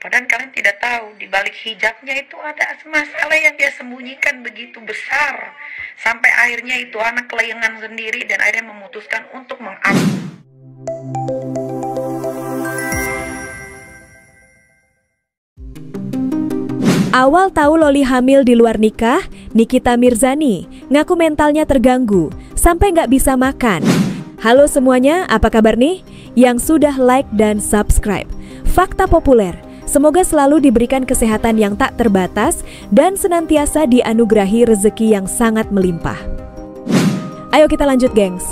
Padahal kalian tidak tahu, di balik hijabnya itu ada masalah yang dia sembunyikan begitu besar. Sampai akhirnya itu anak kelayangan sendiri dan akhirnya memutuskan untuk mengambil. Awal tahu Loli hamil di luar nikah, Nikita Mirzani ngaku mentalnya terganggu sampai nggak bisa makan. Halo semuanya, apa kabar nih? Yang sudah like dan subscribe. Fakta populer, semoga selalu diberikan kesehatan yang tak terbatas dan senantiasa dianugerahi rezeki yang sangat melimpah. Ayo kita lanjut gengs.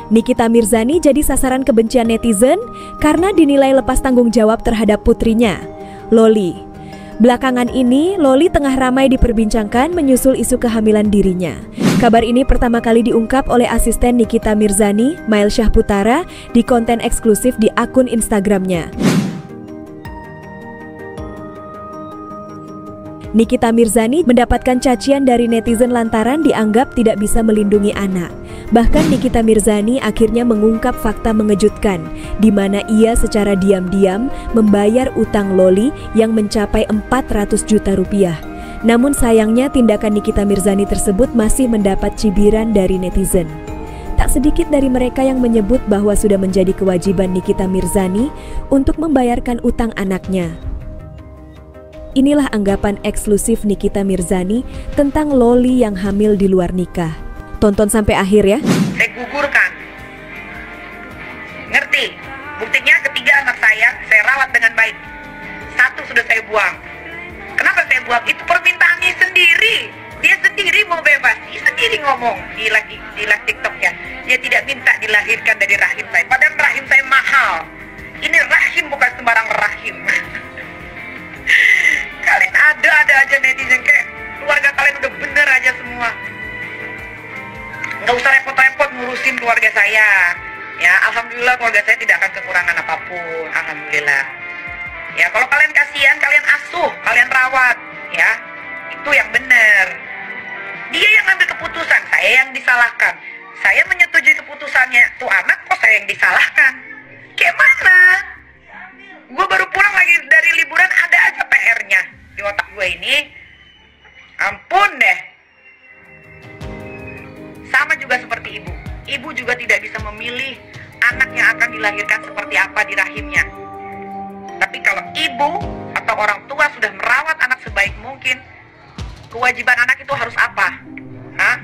Nikita Mirzani jadi sasaran kebencian netizen karena dinilai lepas tanggung jawab terhadap putrinya, Loli. Belakangan ini, Loli tengah ramai diperbincangkan menyusul isu kehamilan dirinya. Kabar ini pertama kali diungkap oleh asisten Nikita Mirzani, Mail Syahputara, di konten eksklusif di akun Instagramnya. Nikita Mirzani mendapatkan cacian dari netizen lantaran dianggap tidak bisa melindungi anak. Bahkan Nikita Mirzani akhirnya mengungkap fakta mengejutkan, di mana ia secara diam-diam membayar utang Loli yang mencapai 400 juta rupiah. Namun sayangnya tindakan Nikita Mirzani tersebut masih mendapat cibiran dari netizen. Tak sedikit dari mereka yang menyebut bahwa sudah menjadi kewajiban Nikita Mirzani untuk membayarkan utang anaknya. Inilah anggapan eksklusif Nikita Mirzani tentang Loli yang hamil di luar nikah. Tonton sampai akhir ya. Saya gugurkan. Ngerti? Buktinya ketiga anak saya rawat dengan baik. Satu sudah saya buang. Kenapa saya buang? Itu permintaannya sendiri. Dia sendiri mau bebas. Dia sendiri ngomong di live TikToknya. Dia tidak minta dilahirkan dari rahim saya. Padahal rahim saya mahal. Ini rahim bukan sembarang rahim. Kalian ada aja netizen kayak keluarga kalian udah bener aja semua. Nggak usah repot-repot ngurusin keluarga saya. Ya, alhamdulillah keluarga saya tidak akan kekurangan apapun. Alhamdulillah. Ya, kalau kalian kasihan, kalian asuh, kalian rawat. Ya, itu yang bener. Dia yang ambil keputusan, saya yang disalahkan. Saya menyetujui keputusannya tuh anak, kok saya yang disalahkan? Kayak mana? Gue baru pulang lagi dari liburan, ada aja PR-nya di otak gue ini. Ampun deh. Sama juga seperti ibu. Ibu juga tidak bisa memilih anak yang akan dilahirkan seperti apa di rahimnya. Tapi kalau ibu atau orang tua sudah merawat anak sebaik mungkin, kewajiban anak itu harus apa? Hah?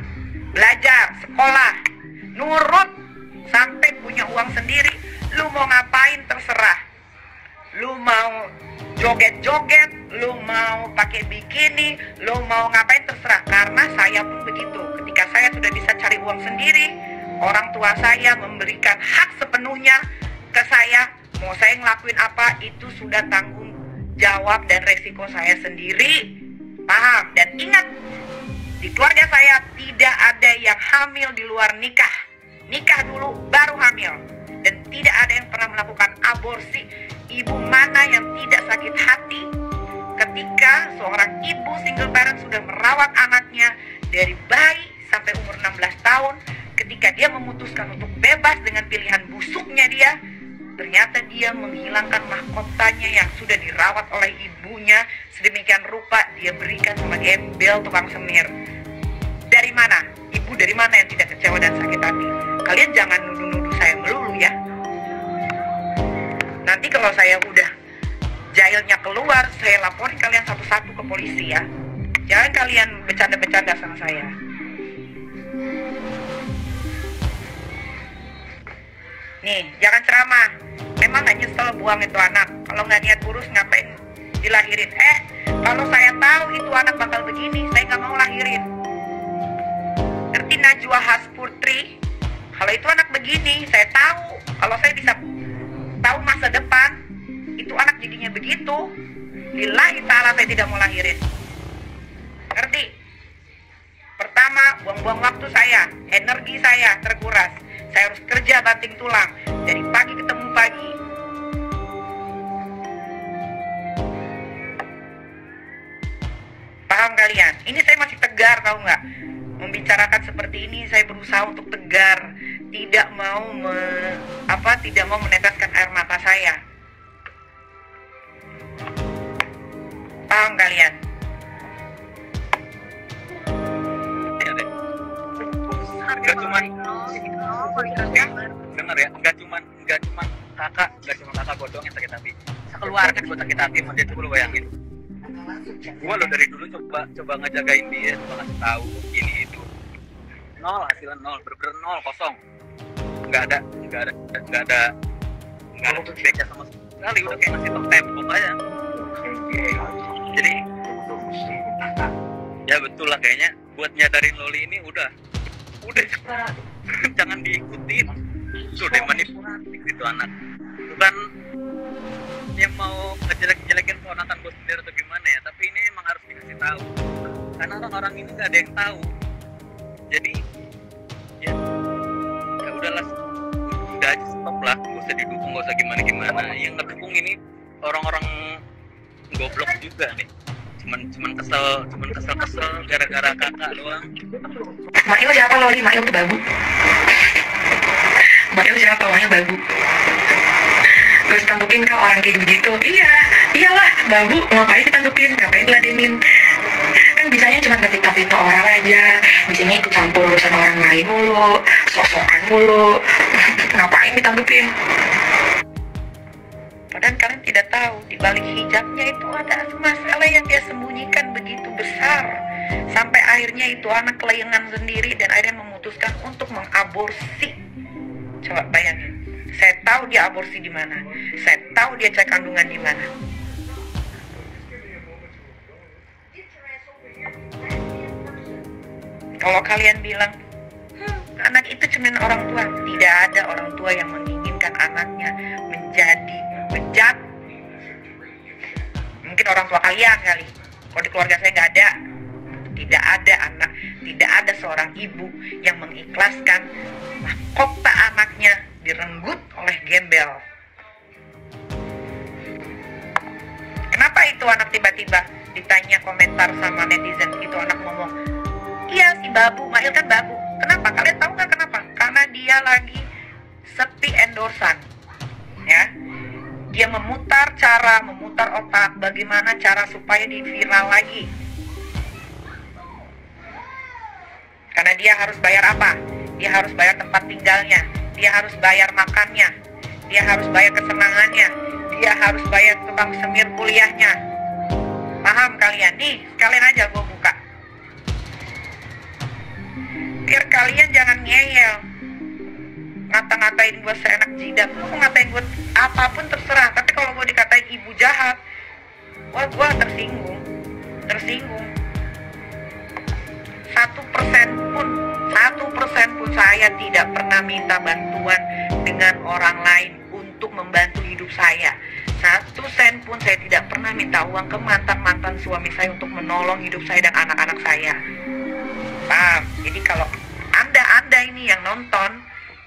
Belajar, sekolah, nurut, sampai punya uang sendiri. Lu mau ngapain terserah. Lu mau joget-joget, lu mau pakai bikini, lu mau ngapain terserah. Karena saya pun begitu. Ketika saya sudah bisa cari uang sendiri, orang tua saya memberikan hak sepenuhnya ke saya. Mau saya ngelakuin apa, itu sudah tanggung jawab dan resiko saya sendiri. Paham? Dan ingat, di keluarga saya tidak ada yang hamil di luar nikah. Nikah dulu, baru hamil. Dan tidak ada yang pernah melakukan aborsi. Ibu mana yang tidak sakit hati ketika seorang ibu single parent sudah merawat anaknya dari bayi sampai umur 16 tahun, ketika dia memutuskan untuk bebas dengan pilihan busuknya dia, ternyata dia menghilangkan mahkotanya yang sudah dirawat oleh ibunya sedemikian rupa, dia berikan sama gembel tukang semir. Dari mana? Ibu dari mana yang tidak kecewa dan sakit hati? Kalian jangan nuduh-nuduh saya melulu ya. Nanti kalau saya udah jailnya keluar, saya laporin kalian satu-satu ke polisi ya. Jangan kalian bercanda-bercanda sama saya. Nih, jangan ceramah. Memang gak nyesel buang itu anak. Kalau nggak niat kurus ngapain dilahirin? Kalau saya tahu itu anak bakal begini, saya nggak mau lahirin. Ngerti Najwa Hasputri? Kalau itu anak begini, saya tahu. Kalau saya bisa tahu masa depan, itu anak jadinya begitu, lillahi ta'ala saya tidak mau lahirin. Ngerti? Pertama, buang-buang waktu saya, energi saya terkuras. Saya harus kerja banting tulang, dari pagi ketemu pagi. Paham kalian? Ini saya masih tegar, tahu nggak? Membicarakan seperti ini, saya berusaha untuk tegar, tidak mau tidak mau meneteskan air mata saya. kalian? Nggak cuman dengar ya, nggak cuman kakak gue doang yang sakit hati. Sekeluarga gue sakit hati sama dia. Coba lo bayangin, gue lo dari dulu coba ngejagain dia, coba ngasih tahu ini itu, nol, hasilnya nol, bener-bener nol, kosong, nggak ada feedbacknya sama sekali. Udah kayak ngasih tembok aja. Jadi ya betul lah, kayaknya buat nyadarin Loli ini udah jangan diikutin. Tuh deh, manipulatif itu anak. Bukan yang mau ngejelek-jelekin keponakan gue sendiri atau gimana ya, tapi ini emang harus dikasih tahu. Karena orang-orang ini nggak ada yang tahu. Jadi ya udahlah, udah aja, stop lah, nggak usah didukung, nggak usah gimana. Yang ngedukung ini orang-orang goblok juga nih. Cuman kesel gara-gara kakak doang. Mail siapa Loli? Mail tuh babu. Mail siapa? Mail babu. Terus tanggupin kau orang kayak begitu. Iyalah babu, ngapain ditanggupin, ngapain diladenin. Kan bisanya cuma ngetik-ngetik orang aja, bisanya ikut campur urusan orang lain mulu, sok-sokan mulu. Ngapain ditanggupin? Padahal kalian tidak tahu, di balik hijabnya itu ada masalah yang dia sembunyikan begitu besar. Sampai akhirnya itu anak kelayangan sendiri dan akhirnya memutuskan untuk mengaborsi. Coba bayangin, saya tahu dia aborsi di mana, saya tahu dia cek kandungan di mana. Kalau kalian bilang, anak itu cuma orang tua, tidak ada orang tua yang menginginkan anaknya menjadi bejat. Mungkin orang tua kalian kali. Kalau di keluarga saya nggak ada. Tidak ada anak, tidak ada seorang ibu yang mengikhlaskan mahkota anaknya direnggut oleh gembel. Kenapa itu anak tiba-tiba ditanya komentar sama netizen, itu anak ngomong, iya si babu, Mail kan babu. Kenapa? Kalian tahu nggak kenapa? Karena dia lagi sepi endorsan, ya. Dia memutar otak bagaimana cara supaya di viral lagi. Karena dia harus bayar apa? Dia harus bayar tempat tinggalnya, dia harus bayar makannya, dia harus bayar kesenangannya, dia harus bayar tukang semir kuliahnya. Paham kalian? Nih, sekalian aja gue buka. Biar kalian jangan ngeyel, ngata-ngatain gue seenak jidat. Lu mau ngatain gue apapun terserah, tapi kalau gue dikatain ibu jahat, wah gue tersinggung. 1% pun saya tidak pernah minta bantuan dengan orang lain untuk membantu hidup saya. 1 sen pun saya tidak pernah minta uang ke mantan suami saya untuk menolong hidup saya dan anak-anak saya. Paham? Jadi kalau anda ini yang nonton,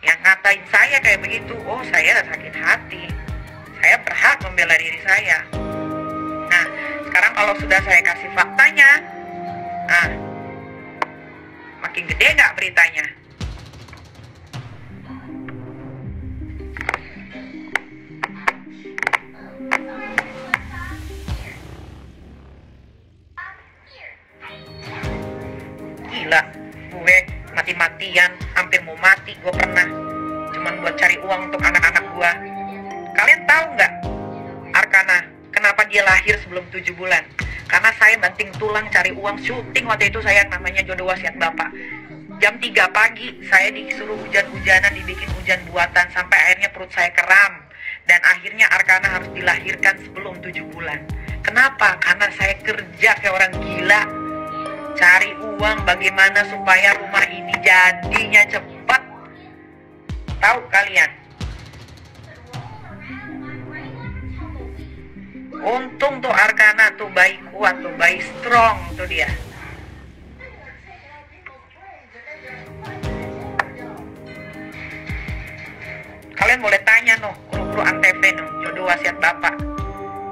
yang ngatain saya kayak begitu, oh saya sakit hati, saya berhak membela diri saya. Nah, sekarang kalau sudah saya kasih faktanya, nah, makin gede nggak beritanya? Gila, gue mati-matian, hampir mau mati gue pernah, cuman buat cari uang untuk anak-anak gue. Kalian tahu nggak, Arkana, kenapa dia lahir sebelum 7 bulan? Karena saya banting tulang cari uang syuting waktu itu. Saya namanya Jodoh Wasiat Bapak. Jam 3 pagi saya disuruh hujan-hujanan, dibikin hujan buatan, sampai akhirnya perut saya kram. Dan akhirnya Arkana harus dilahirkan sebelum 7 bulan. Kenapa? Karena saya kerja kayak orang gila, cari uang bagaimana supaya rumah ini jadinya cepat. Tahu kalian? Untung tuh Arkana tuh bayi kuat, tuh bayi strong tuh dia. Kalian boleh tanya noh, kru Antv noh, Jodoh Wasiat Bapak,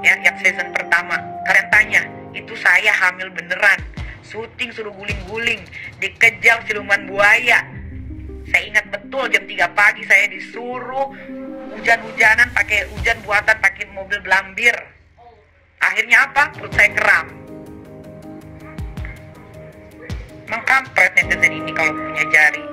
ya, yang season pertama. Kalian tanya, itu saya hamil beneran. Syuting suruh guling-guling, dikejar siluman buaya. Saya ingat betul jam 3 pagi saya disuruh hujan-hujanan, pakai hujan buatan, pakai mobil belambir. Akhirnya apa? Perut saya kram. Emang kampret netizen ini kalau punya jari.